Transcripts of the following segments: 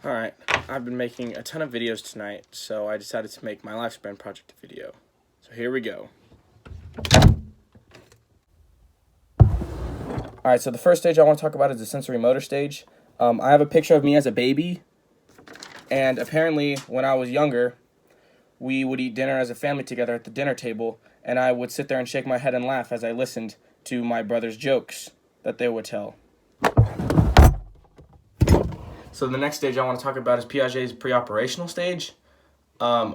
Alright, I've been making a ton of videos tonight, so I decided to make my lifespan project a video. So here we go. Alright, so the first stage I want to talk about is the sensory motor stage. I have a picture of me as a baby, and apparently when I was younger, we would eat dinner as a family together at the dinner table, and I would sit there and shake my head and laugh as I listened to my brother's jokes that they would tell. So the next stage I want to talk about is Piaget's pre-operational stage.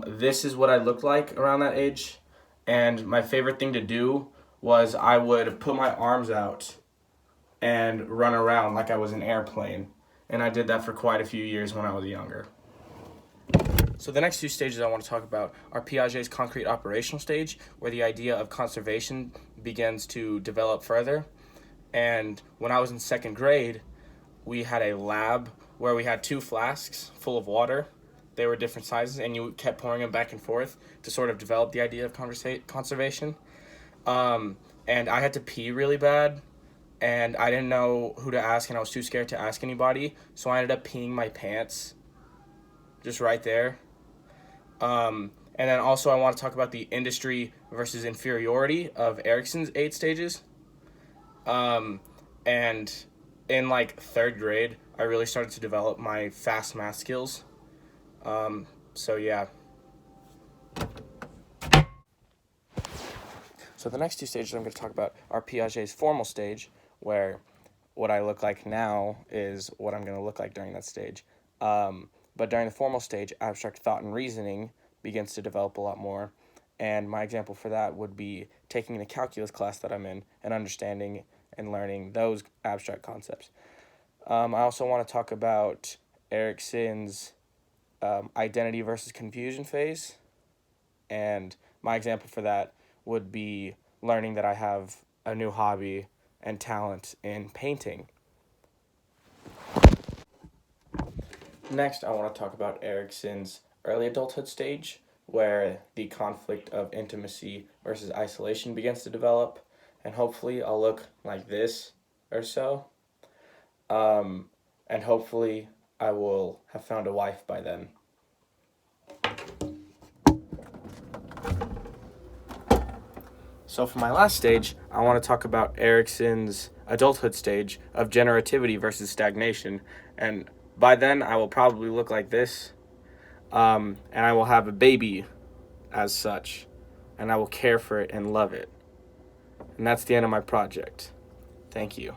This is what I looked like around that age, and my favorite thing to do was I would put my arms out and run around like I was an airplane, and I did that for quite a few years when I was younger. So the next two stages I want to talk about are Piaget's concrete operational stage, where the idea of conservation begins to develop further. And when I was in second grade, we had a lab where we had two flasks full of water. They were different sizes, and you kept pouring them back and forth to sort of develop the idea of conservation. And I had to pee really bad, and I didn't know who to ask, and I was too scared to ask anybody, so I ended up peeing my pants just right there. And then also I want to talk about the industry versus inferiority of Erikson's 8 stages. And in like third grade, I really started to develop my fast math skills. So yeah. So the next two stages I'm going to talk about are Piaget's formal stage, where what I look like now is what I'm going to look like during that stage. But during the formal stage, abstract thought and reasoning begins to develop a lot more. And my example for that would be taking the calculus class that I'm in and understanding and learning those abstract concepts. I also want to talk about Erikson's identity versus confusion phase. And my example for that would be learning that I have a new hobby and talent in painting. Next, I want to talk about Erikson's early adulthood stage, where the conflict of intimacy versus isolation begins to develop, and hopefully I'll look like this or so. And hopefully I will have found a wife by then. So for my last stage, I want to talk about Erikson's adulthood stage of generativity versus stagnation. And by then, I will probably look like this, and I will have a baby as such, and I will care for it and love it. And that's the end of my project. Thank you.